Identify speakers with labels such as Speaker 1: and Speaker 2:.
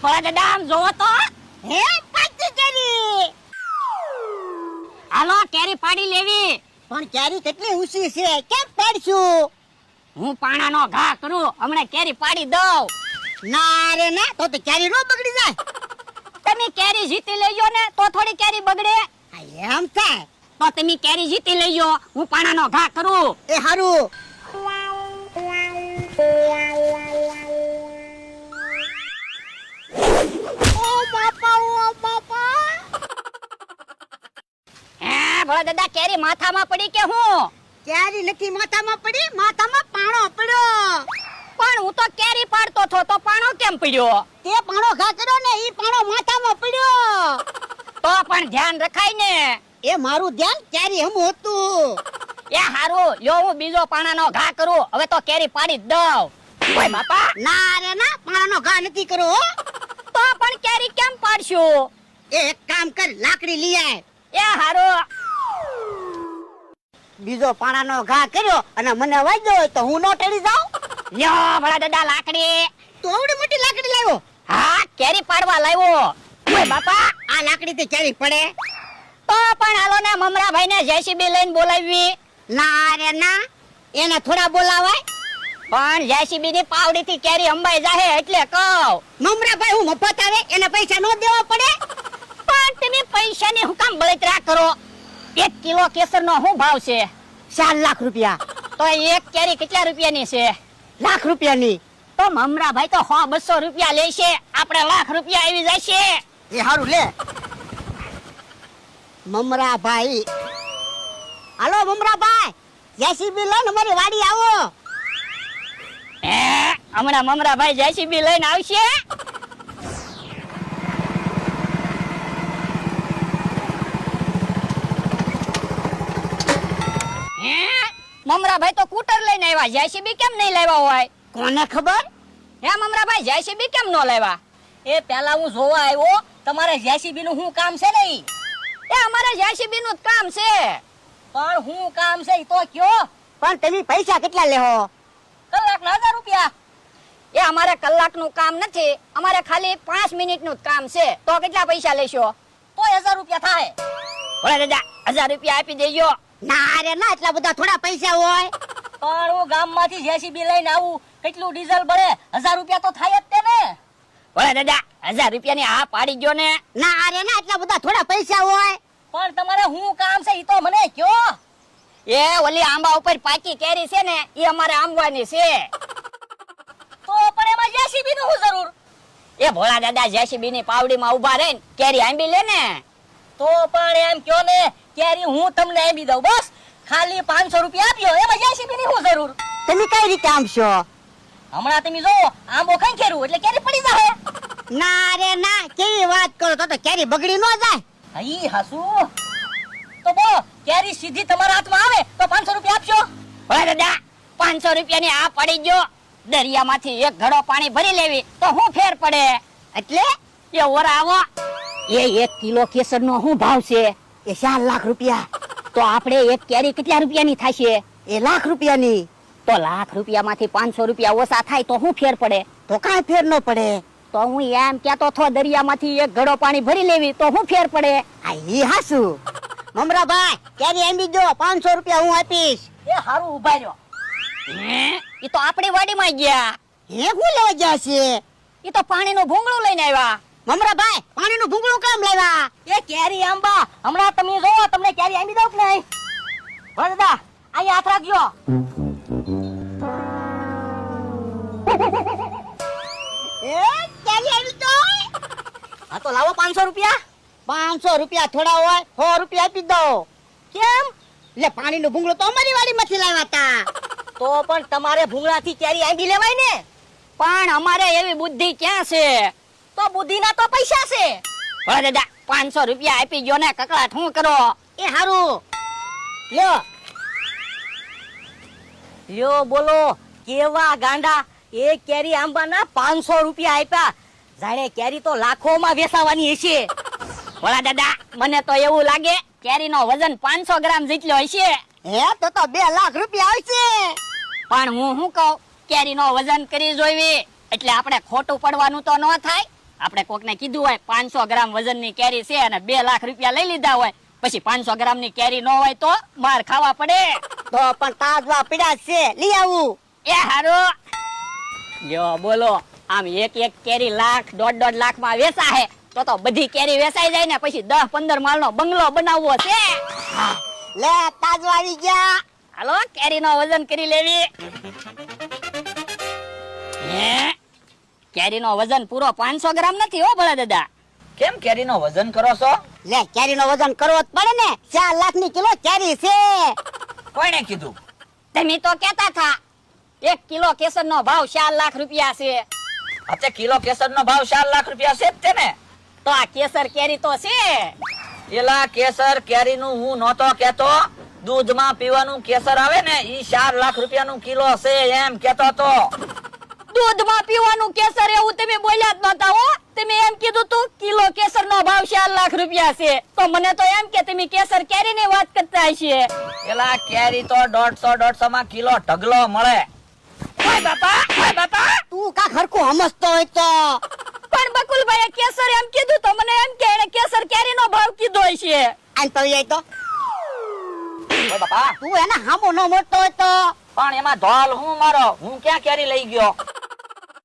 Speaker 1: ભોળા દાદા આમ જોવો તો
Speaker 2: હે પાકી કેરી
Speaker 1: હાલો કેરી પાડી લેવી.
Speaker 2: પણ કેરી કેટલી ઊંચી છે કેમ પાડશું?
Speaker 1: હું પાણાનો ઘા કરું હમણાં કેરી પાડી દઉં.
Speaker 2: ના રે ના તો કેરી નો બગડી જાય.
Speaker 1: તમે કેરી જીતી લેજો ને તો થોડી કેરી બગડે.
Speaker 2: એમ થાય
Speaker 1: તો તમે કેરી જીતી લેજો હું પાણાનો ઘા કરું.
Speaker 2: એ હારું. ઓ બાપા
Speaker 1: હે ભોળા દાદા કેરી માથામાં પડી કે હું?
Speaker 2: કેરી નથી માથામાં પડી, માથામાં પાણો પડ્યો.
Speaker 1: પણ હું તો કેરી પાડતો હતો તો પાણો કેમ પડ્યો?
Speaker 2: તે પાણો ઘા કર્યો ને ઈ પાણો માથામાં પડ્યો.
Speaker 1: તો પણ ધ્યાન રખાય ને.
Speaker 2: એ મારું ધ્યાન કેરી હમ હતું.
Speaker 1: એ હારું યો હું બીજો પાણાનો ઘા કરું હવે તો કેરી પાડી જ દઉં. ઓય બાપા
Speaker 2: ના રે ના પાણાનો ઘા નથી કરો હો.
Speaker 1: તો પણ કેરી કેમ પાડશું?
Speaker 2: એ એક કામ કર લાકડી લઈ આય.
Speaker 1: એ હારું
Speaker 2: બીજો પાણાનો ઘા કર્યો અને મને વાગ્યો હોય તો હું નો ટળી જાઉં.
Speaker 1: લ્યો ભલા દાદા લાકડી.
Speaker 2: તો આવડી મોટી લાકડી લાવ્યો.
Speaker 1: હા કેરી પાડવા લાવ્યો. ઓય બાપા
Speaker 2: આ લાકડી થી કેરી પડે.
Speaker 1: તો પણ હાલો ને મમરાભાઈ ને જેસીબી લઈને બોલાવી.
Speaker 2: ના રે ના એને થોડા બોલાવાય.
Speaker 1: પણ જેસીબી ની પાવડી થી કેરી અંબાઈ જાહે એટલે કહું.
Speaker 2: મમરાભાઈ હું મફત આવે એને પૈસા નો દેવા પડે.
Speaker 1: પણ તમે પૈસાની હું કામ બળતરા કરો? 1 કિલો કેસર નો શું ભાવ છે?
Speaker 2: 4 લાખ રૂપિયા.
Speaker 1: તો એક કેરી કેટલા રૂપિયાની છે?
Speaker 2: લાખ રૂપિયાની.
Speaker 1: તો મમરાભાઈ તો 100-200 રૂપિયા લેશે, આપણે લાખ રૂપિયા આવી જશે.
Speaker 2: એ હારું લે મમરાભાઈ. હાલો મમરાભાઈ જેસીબી લઈને અમારી વાડી આવો.
Speaker 1: હે હમણાં મમરાભાઈ જેસીબી લઈને આવશે? હે મમરાભાઈ તો કૂટર લઈને આવ્યા, જેસીબી કેમ નહીં લાવ્યા હોય?
Speaker 2: કોને ખબર?
Speaker 1: હે મમરાભાઈ જેસીબી કેમ ન લાવ્યા?
Speaker 3: એ પેલા હું જોવા આવ્યો તમારે જેસીબી નું શું કામ છે ને ઈ?
Speaker 1: એ અમારે જેસીબી નું જ કામ છે.
Speaker 3: પણ શું કામ છે ઈ તો કયો.
Speaker 2: પણ તમે પૈસા કેટલા લેહો?
Speaker 3: કલાકના 1000 રૂપિયા.
Speaker 1: એ અમારે કલાકનું કામ નથી, અમારે ખાલી 5 મિનિટનું જ કામ છે. તો કેટલા પૈસા લેશો?
Speaker 3: તો 1000 રૂપિયા થાય.
Speaker 1: ભોળા દાદા 1000 રૂપિયા આપી દેજો.
Speaker 2: ના રે ના એટલા બધા થોડા પૈસા હોય.
Speaker 3: પણ હું ગામમાંથી જેસીબી લઈને આવું કેટલું ડીઝલ બળે? 1000 રૂપિયા તો થાય જ તે ને.
Speaker 1: ભોળા દાદા 1000 રૂપિયાની હા પાડી ગયો ને.
Speaker 2: ના રે ના એટલા બધા થોડા પૈસા હોય.
Speaker 3: પણ તમારે શું કામ છે ઈ તો મને કયો.
Speaker 1: એ ઓલી આંબા ઉપર પાકી કેરી છે ને એ અમારે આંબવાની છે.
Speaker 3: તો પણ એમાં જેસીબી નું શું જરૂર?
Speaker 1: એ ભોળા દાદા જેસીબી ની પાવડીમાં ઊભા રહીને કેરી આંબી લે ને.
Speaker 3: તો પણ એમ કયો ને કેરી હું તમને આપી દઉં બસ. ખાલી 500 રૂપિયા આપ્યો એમાં જેસીબી ની શું જરૂર?
Speaker 2: તમે કઈ રીતે આમશો?
Speaker 3: હમણાં તમે જો આંબો ખંખેરું એટલે કેરી પડી જાહે.
Speaker 2: ના રે ના કેવી વાત કરો તો કેરી બગડી ન જાય.
Speaker 3: હઈ હાસુ તો બોલો કેરી સીધી તમારા હાથમાં આવે તો 500 રૂપિયા આપશો?
Speaker 1: ભોળા દાદા 500 રૂપિયાની હા પાડી ગયો. દરિયામાંથી એક ઘડો પાણી ભરી લેવી તો શું ફેર પડે?
Speaker 2: એટલે
Speaker 1: એ ઓરા આવો. એ 1 કિલો કેસર નો શું ભાવ છે?
Speaker 2: એ 4 લાખ રૂપિયા.
Speaker 1: તો આપણે એક કેરી કેટલા રૂપિયાની થશે?
Speaker 2: એ લાખ રૂપિયાની.
Speaker 1: તો લાખ રૂપિયામાંથી 500 રૂપિયા ઓછા થાય તો શું ફેર પડે?
Speaker 2: તો કાંઈ ફેર ન પડે.
Speaker 1: તો હું એમ કેતો થો દરિયામાંથી એક ઘડો પાણી ભરી લેવી તો શું ફેર પડે?
Speaker 2: આ ઈ હાસુ. મમરાભાઈ કેરી આંબી દો 500 રૂપિયા હું આપીશ.
Speaker 3: એ હારું ઉભા રહ્યો.
Speaker 1: એ તો આપણી વાડીમાં ગયા.
Speaker 2: હે હું લેવા ગયા છે?
Speaker 1: એ તો પાણીનું ભૂંગળું લઈને આવ્યા.
Speaker 2: મમરાભાઈ પાણીનું ભૂંગળું કામ લાવ્યા?
Speaker 3: એ કેરી આંબા હમણાં તમે જો તમને કેરી આંબી દઉં કે નહીં? દાદા અહીંયા હાથ રાખજો.
Speaker 2: એ કેરી આંબી દો.
Speaker 3: હા તો લાવો 500 રૂપિયા.
Speaker 2: 500 રૂપિયા થોડા હોય 100 રૂપિયા આપી દો.
Speaker 3: કેમ?
Speaker 2: એટલે પાણીનું ભૂંગળું તો અમારી વાડીમાંથી લાવ્યા હતા.
Speaker 3: તો પણ તમારે ભૂંગળાથી કેરી આંબી લેવાય ને.
Speaker 1: પણ અમારે એવી બુદ્ધિ ક્યાં છે?
Speaker 3: તો બુદ્ધિના તો પૈસા છે.
Speaker 1: ભોળા દાદા 500 રૂપિયા આપી ગયો ને કકળાટ શું કરો?
Speaker 2: એ હારું
Speaker 3: લ્યો લ્યો બોલો કેવા ગાંડા. એક કેરી આંબાના 500 રૂપિયા આપ્યા. જાણે કેરી તો લાખોમાં વેચાવાની હશે.
Speaker 1: ભોળા દાદા મને તો એવું લાગે કેરીનો વજન 500 ગ્રામ જેટલો હશે.
Speaker 2: હે તો 2 લાખ રૂપિયા આવશે.
Speaker 1: પણ હું શું કહું કેરીનો વજન કરી જોઈવી એટલે આપણે ખોટું પડવાનું તો ન થાય. આપણે કોકને કીધું હોય 500 ગ્રામ વજનની કેરી છે અને 2 લાખ રૂપિયા લઈ લીધા હોય, પછી 500 ગ્રામની કેરી ન હોય તો માર ખાવા પડે.
Speaker 2: તો પણ તાજવા પીડા છે, લઈ આવું.
Speaker 1: એ હારો જો બોલો, આમ એક એક કેરી લાખ 1.5 લાખમાં વેચાય તો બધી કેરી વેચાઈ જાય ને પછી 10-15 માળનો બંગલો બનાવવો છે.
Speaker 2: લે તાજવા આવી ગયા.
Speaker 1: હાલો કેરીનો વજન કરી લેવી. હે કેરીનો વજન પૂરો 500 ગ્રામ નથી હો ભલા દાદા.
Speaker 4: કેમ કેરીનો વજન કરો છો?
Speaker 2: લે કેરીનો વજન કરવો જ પડે ને, 4 લાખની કિલો કેરી છે.
Speaker 4: કોણે કીધું?
Speaker 1: તમે તો કેતા થા 1 કિલો કેસરનો ભાવ 4 લાખ રૂપિયા છે.
Speaker 4: અત્યારે કિલો કેસરનો ભાવ 4 લાખ રૂપિયા છે જ તે ને?
Speaker 1: તો આ કેસર કેરી તો છે.
Speaker 4: એલા કેસર કેરીનું હું નહોતો કેતો, દૂધમાં પીવાનું કેસર આવે ને ઈ 4 લાખ રૂપિયાનું કિલો છે એમ કેતો તો.
Speaker 1: દૂધમાં પીવાનું કેસર એવું તમે બોલ્યા જ નતા હો. તમે એમ કીધું તું કિલો કેસરનો ભાવ 4 લાખ રૂપિયા છે, તો મને તો એમ કે તમે કેસર કેરીની વાત કરતા હશે.
Speaker 4: એલા કેરી તો 150 માં કિલો ઢગલો મળે.
Speaker 1: ઓય બાપા
Speaker 2: તું કા ખરખું સમજતો હોય તો.
Speaker 1: પણ બકુલભાઈએ કેસર એમ કીધું તો મને એમ કે એને કેસર કેરીનો ભાવ કીધો હશે.
Speaker 2: આન તો જાય તો
Speaker 4: ઓય બાપા,
Speaker 2: તું એને હામો ન મોટતો હોય તો.
Speaker 4: પણ એમાં ધોલ હું મારો, હું ક્યાં કેરી લઈ ગયો?